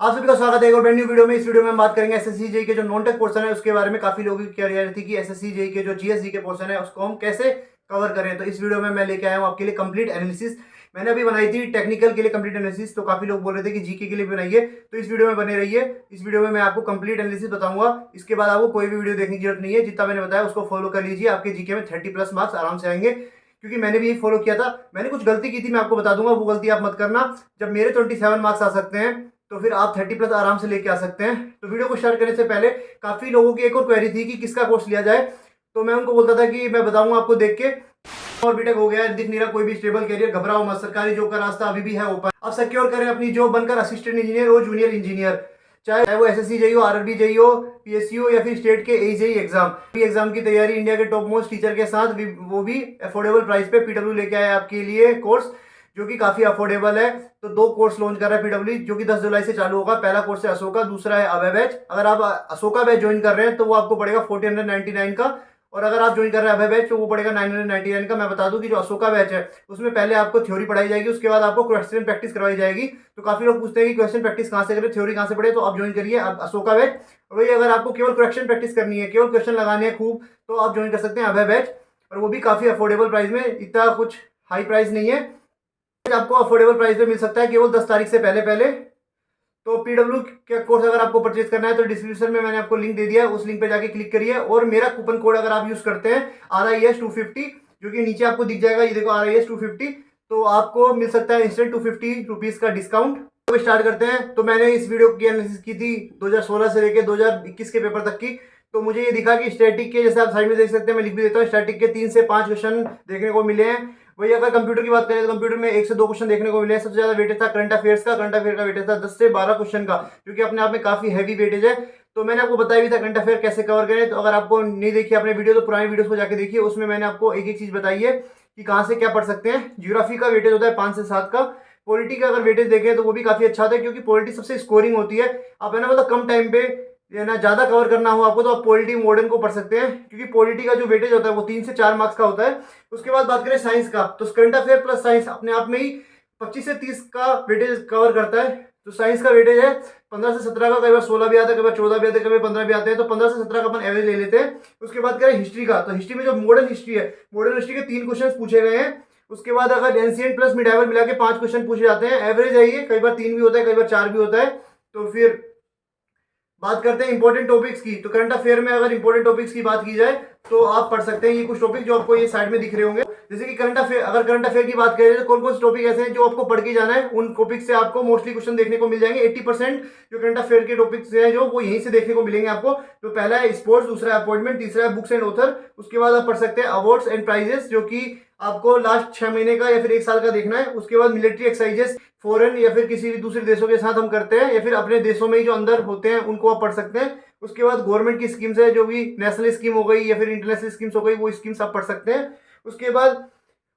आप सभी का स्वागत है एक और ब्रांड न्यू वीडियो में। इस वीडियो में हम बात करेंगे एसएससी जेईई के जो नॉन टेक पोर्शन है उसके बारे में। काफी लोगों की क्लियर थी कि एसएससी जेईई के जो जीएसजी के पोर्शन है उसको हम कैसे कवर करें। तो इस वीडियो में मैं लेके आया हूँ आपके लिए कंप्लीट एनालिसिस। मैंने अभी बनाई थी टेक्निकल के लिए कंप्लीट एनालिसिस, तो काफी लोग बोल रहे थे कि जीके के लिए बनाइए, तो इस वीडियो में बने रहिए। इस वीडियो में मैं आपको कंप्लीट एनालिसिस बताऊंगा। इसके बाद आपको कोई भी वीडियो देखने की जरूरत नहीं है, जितना मैंने बताया उसको फॉलो कर लीजिए। आपके जीके में 30+ मार्क्स आराम से आएंगे, क्योंकि मैंने भी यही फॉलो किया था। मैंने कुछ गलती की थी, मैं आपको बता दूंगा, वो गलती आप मत करना। जब मेरे 27 मार्क्स आ सकते हैं तो फिर आप 30+ आराम से लेके आ सकते हैं। तो वीडियो को स्टार्ट करने से पहले काफी लोगों की एक और क्वेरी थी कि किसका कोर्स लिया जाए, तो मैं उनको बोलता था कि मैं बताऊंगा आपको देख के। और बीटेक हो गया, दिख नहीं रहा कोई भी स्टेबल कैरियर, घबराओ मत, सरकारी जॉब का रास्ता अभी भी है ओपन। आप सिक्योर करें अपनी जॉब बनकर असिस्टेंट इंजीनियर और जूनियर इंजीनियर, चाहे वो एसएससी जेईई हो, आरआरबी जेईई हो, पीएससी हो, या फिर स्टेट के एजेई एग्जाम। एग्जाम की तैयारी इंडिया के टॉप मोस्ट टीचर के साथ, वो भी अफोर्डेबल प्राइस पे पीडब्ल्यू लेके आया आपके लिए कोर्स, जो कि काफी अफोर्डेबल है। तो 2 कोर्स लॉन्च कर रहा है पीडब्ल्यू, जो कि 10 जुलाई से चालू होगा। पहला कोर्स है अशोका, दूसरा है अभय बैच। अगर आप अशोका बैच ज्वाइन कर रहे हैं तो वो आपको पड़ेगा 1499 का, और अगर आप ज्वाइन कर रहे हैं अभय बैच तो वो पड़ेगा 999 का। मैं बता दूं कि जो अशोका बैच है उसमें पहले आपको थ्योरी पढ़ाई जाएगी, उसके बाद आपको क्वेश्चन प्रैक्टिस करवाई जाएगी। तो काफी लोग पूछते हैं कि क्वेश्चन प्रैक्टिस कहाँ से करें, थ्योरी कहाँ से पढ़े, तो आप ज्वाइन करिए अशोका बैच। और वही अगर आपको केवल क्वेश्चन प्रैक्टिस करनी है, केवल क्वेश्चन लगाने हैं खूब, तो आप ज्वाइन कर सकते हैं अभय बैच। और वो भी काफी अफोर्डेबल प्राइस में, इतना कुछ हाई प्राइस नहीं है, आपको अफोर्डेबल प्राइस में मिल सकता है केवल 10 तारीख से पहले पहले। तो पीडब्ल्यू का कोर्स अगर आपको परचेज करना है तो डिस्क्रिप्शन में मैंने आपको लिंक दे दिया है, उस लिंक पे जाके क्लिक करिए। और मेरा कूपन कोड अगर आप यूज करते हैं RIS250, जो कि नीचे आपको दिख जाएगा, ये देखो RIS250, तो आपको मिल सकता है इंस्टेंट 250 रुपीज का डिस्काउंट। तो स्टार्ट करते हैं। तो मैंने इस वीडियो की एनालिसिस की थी 2016 से लेकर 2021 के पेपर तक की। तो मुझे ये दिखा कि स्टैटिक के, जैसे आप साइड में देख सकते हैं, मैं लिख भी देता हूँ, स्टैटिक के 3 से 5 क्वेश्चन देखने को मिले हैं। वही अगर कंप्यूटर की बात करें तो कंप्यूटर में 1 से 2 क्वेश्चन देखने को मिले हैं। सबसे ज्यादा वेटेज था करंट अफेयर्स का। करंट अफेयर का वेटेज था 10 से 12 क्वेश्चन का, क्योंकि अपने आप में काफी हैवी वेटेज है। तो मैंने आपको बताया भी था करंट अफेयर कैसे कवर करें। तो अगर आपको नहीं देखी आपने वीडियो, तो पुरानी वीडियोस को जाके देखिए, उसमें मैंने आपको एक एक चीज बताई है कि कहाँ से क्या पढ़ सकते हैं। ज्योग्राफी का वेटेज होता है 5 से 7 का। पॉलिटी का अगर वेटेज देखें तो वो भी काफी अच्छा होता है, क्योंकि पॉलिटी सबसे स्कोरिंग होती है। आप है ना, मतलब कम टाइम पे ये ना ज्यादा कवर करना हो आपको, तो आप पॉलिटी मॉडर्न को पढ़ सकते हैं, क्योंकि पॉलिटी का जो वेटेज होता है वो 3 से 4 मार्क्स का होता है। उसके बाद बात करें साइंस का, तो करंट अफेयर प्लस साइंस अपने आप में ही 25 से 30 का वेटेज कवर करता है। तो साइंस का वेटेज है 15 से 17 का, कई बार 16 भी आता है, कई बार 14 भी आते हैं, कई बार 15 भी आते हैं। तो 15 से 17 का अपन एवरेज ले लेते हैं। उसके बाद करें हिस्ट्री का, तो हिस्ट्री में जो मॉडर्न हिस्ट्री है, मॉडर्न हिस्ट्री के 3 क्वेश्चन पूछे गए हैं। उसके बाद अगर एंशिएंट प्लस मिडाइवल मिला के 5 क्वेश्चन पूछे जाते हैं। एवरेज है ये, कई बार 3 भी होता है, कई बार 4 भी होता है। तो फिर बात करते हैं इंपॉर्टेंट टॉपिक्स की। तो करंट अफेयर में अगर इंपॉर्टेंट टॉपिक्स की बात की जाए तो आप पढ़ सकते हैं ये कुछ टॉपिक जो आपको ये साइड में दिख रहे होंगे। जैसे कि करंट अफेयर, अगर करंट अफेयर की बात करें तो कौन कौन से टॉपिक ऐसे हैं जो आपको पढ़ के जाना है, उन टॉपिक से आपको मोस्टली क्वेश्चन देखने को मिल जाएंगे। 80% जो करंट अफेयर के टॉपिक्स हैं जो वो यहीं से देखने को मिलेंगे आपको। तो पहला है स्पोर्ट्स, दूसरा है अपॉइंटमेंट, तीसरा है बुक्स एंड ऑथर। उसके बाद आप पढ़ सकते हैं अवार्ड्स एंड प्राइजेस, जो कि आपको लास्ट 6 महीने का या फिर 1 साल का देखना है। उसके बाद मिलिट्री एक्सरसाइजेस, फॉरेन या फिर किसी भी दूसरे देशों के साथ हम करते हैं, या फिर अपने देशों में ही जो अंदर होते हैं उनको आप पढ़ सकते हैं। उसके बाद गवर्नमेंट की स्कीम्स है, जो भी नेशनल स्कीम हो गई या फिर इंटरनेशनल स्कीम्स हो गई, वो स्कीम्स आप पढ़ सकते हैं। उसके बाद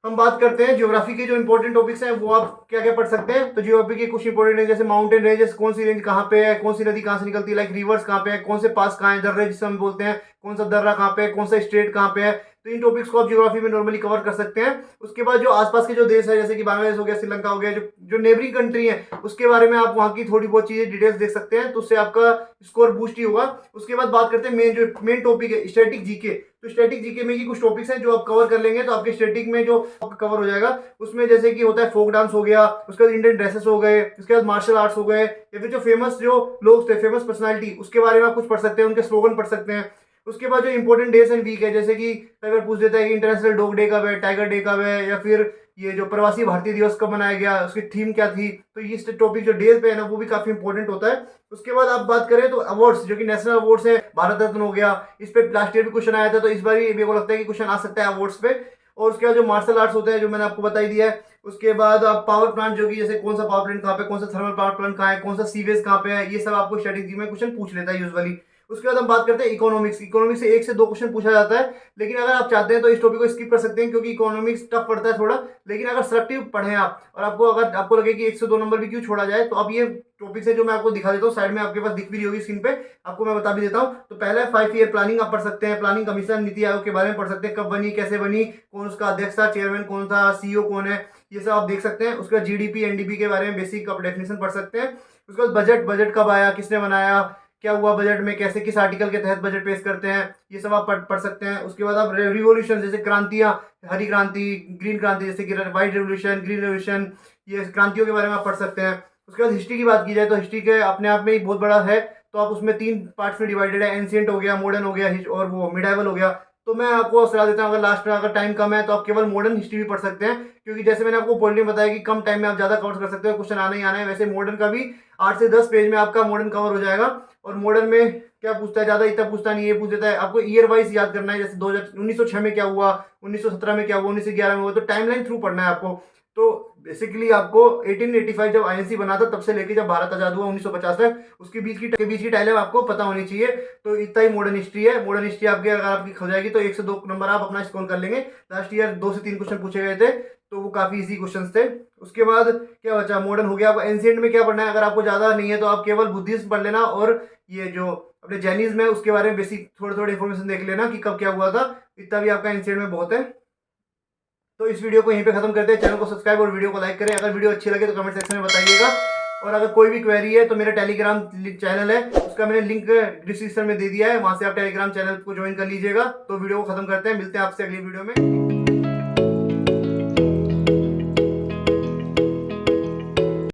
हम बात करते हैं ज्योग्राफी के जो इंपॉर्टेंट टॉपिक्स हैं, वो आप क्या क्या पढ़ सकते हैं। तो ज्योग्राफी के कुछ इंपॉर्टेंट है, जैसे माउंटेन रेंजेस, कौन सी रेंज कहाँ पे है, कौन सी नदी कहाँ से निकलती है, लाइक रिवर्स कहाँ पे है, कौन से पास कहाँ है, दर्रे जिसे हम बोलते हैं, कौन सा दर्रा कहाँ पे है, कौन सा स्टेट कहाँ पे है। तो इन टॉपिक्स को आप ज्योग्राफी में नॉर्मली कवर कर सकते हैं। उसके बाद जो आसपास के जो देश है, जैसे कि बांग्लादेश हो गया, श्रीलंका हो गया, जो जो नेबरिंग कंट्री है, उसके बारे में आप वहाँ की थोड़ी बहुत चीजें डिटेल्स देख सकते हैं, तो उससे आपका स्कोर बूस्ट ही होगा। उसके बाद बात करते हैं मेन टॉपिक है स्टैटिक जीके। तो स्टैटिक जीके में की कुछ टॉपिक्स हैं जो आप कवर कर लेंगे तो आपके स्टैटिक में जो कवर हो जाएगा। उसमें जैसे कि होता है फोक डांस हो गया, उसके बाद इंडियन ड्रेसेस हो गए, उसके बाद मार्शल आर्ट्स हो गए, या फिर जो फेमस जो लोग थे, फेमस पर्सनालिटी, उसके बारे में आप कुछ पढ़ सकते हैं, उनके स्लोगन पढ़ सकते हैं। उसके बाद जो इंपॉर्टेंट डेज एंड वीक है, जैसे कि कई बार पूछ देता है कि इंटरनेशनल डॉग डे कब है, टाइगर डे कब है, या फिर ये जो प्रवासी भारतीय दिवस कब मनाया गया, उसकी थीम क्या थी। तो ये टॉपिक जो डेज पे है ना, वो भी काफी इंपॉर्टेंट होता है। उसके बाद आप बात करें तो अवार्ड्स, जो कि नेशनल अवार्ड्स है, भारत रत्न हो गया, इस पे लास्ट ईयर भी क्वेश्चन आया था, तो इस बार भी मेरे को लगता है कि क्वेश्चन आ सकता है अवार्ड्स पे। और उसके बाद जो मार्शल आर्ट्स होते हैं, जो मैंने आपको बता ही दिया है। उसके बाद आप पावर प्लांट, जो कि जैसे कौन सा पावर प्लांट कहाँ पे, कौन सा थर्मल पावर प्लांट कहाँ है, कौन सा सीवेज कहाँ पे है, ये सब आपको स्ट्रेटेजी में क्वेश्चन पूछ लेता है यूजुअली। उसके बाद हम बात करते हैं इकोनॉमिक्स। इकोनॉमिक्स से 1 से 2 क्वेश्चन पूछा जाता है, लेकिन अगर आप चाहते हैं तो इस टॉपिक को स्किप कर सकते हैं, क्योंकि इकोनॉमिक्स टफ पड़ता है थोड़ा। लेकिन अगर सेलेक्टिव पढ़ें आप, और आपको अगर आपको लगे कि 1 से 2 नंबर भी क्यों छोड़ा जाए, तो आप ये टॉपिक्स है जो मैं आपको दिखा देता हूँ, साइड में आपके पास दिख भी रही होगी स्क्रीन पे, आपको मैं बता भी देता हूँ। तो पहला है 5 ईयर प्लानिंग, आप पढ़ सकते हैं। प्लानिंग कमीशन, नीति आयोग के बारे में पढ़ सकते हैं, कब बनी, कैसे बनी, कौन उसका अध्यक्ष था, चेयरमैन कौन था, सीईओ कौन है, ये सब आप देख सकते हैं। उसके बाद जीडीपी एनडीपी के बारे में बेसिक आप डेफिनेशन पढ़ सकते हैं। उसके बाद बजट कब आया, किसने बनाया, क्या हुआ बजट में, कैसे किस आर्टिकल के तहत बजट पेश करते हैं, ये सब आप पढ़ सकते हैं। उसके बाद आप रिवॉल्यूशन जैसे क्रांतियाँ, हरी क्रांति, ग्रीन क्रांति, जैसे कि व्हाइट रेवोल्यूशन, ग्रीन रेवोल्यूशन, ये क्रांतियों के बारे में आप पढ़ सकते हैं। उसके बाद हिस्ट्री की बात की जाए तो हिस्ट्री के अपने आप में ही बहुत बड़ा है, तो आप उसमें 3 पार्ट्स में डिवाइडेड है, एंशिएंट हो गया, मॉडर्न हो गया और वो मिडाइवल हो गया। तो मैं आपको सलाह देता हूँ, अगर लास्ट में अगर टाइम कम है तो आप केवल मॉडर्न हिस्ट्री भी पढ़ सकते हैं, क्योंकि जैसे मैंने आपको पॉलिटी में बताया कि कम टाइम में आप ज़्यादा कवर कर सकते हो, क्वेश्चन आना ही आना है। वैसे मॉडर्न का भी 8 से 10 पेज में आपका मॉडर्न कवर हो जाएगा। और मॉडर्न में क्या पूछता है, ज़्यादा इतना पूछता नहीं, ये पूछ देता है आपको ईयर वाइज याद करना है, जैसे 1906 में क्या हुआ, 1917 में क्या हुआ, 1911 में हुआ, तो टाइमलाइन थ्रू पढ़ना है आपको। तो बेसिकली आपको 1885 जब आईएनसी बना था तब से लेके जब भारत आजाद हुआ 1950 तक, उसके बीच की टाइम आपको पता होनी चाहिए। तो इतना ही मॉडर्न हिस्ट्री है। मॉडर्न हिस्ट्री आपकी अगर आपकी हो जाएगी तो 1 से 2 नंबर आप अपना स्कोर कर लेंगे। लास्ट ईयर 2 से 3 क्वेश्चन पूछे गए थे, तो वो काफी इजी क्वेश्चन थे। उसके बाद क्या बचा, मॉडर्न हो गया। आपको एंशिएंट में क्या पढ़ना है, अगर आपको ज्यादा नहीं है तो आप केवल बुद्धिज्म पढ़ लेना, और ये जो अपने जैनिज्म है उसके बारे में बेसिक थोड़े थोड़े इन्फॉर्मेशन देख लेना कि कब क्या हुआ था। इतना भी आपका एंशिएंट में बहुत है। तो इस वीडियो को यहीं पे खत्म करते हैं। चैनल को सब्सक्राइब और वीडियो को लाइक करें। अगर वीडियो अच्छी लगे तो कमेंट सेक्शन में बताइएगा। और अगर कोई भी क्वेरी है तो मेरा टेलीग्राम चैनल है, उसका मैंने लिंक डिस्क्रिप्शन में दे दिया है, वहां से आप टेलीग्राम चैनल को ज्वाइन कर लीजिएगा। तो वीडियो को खत्म करते हैं, मिलते हैं आपसे अगली वीडियो में।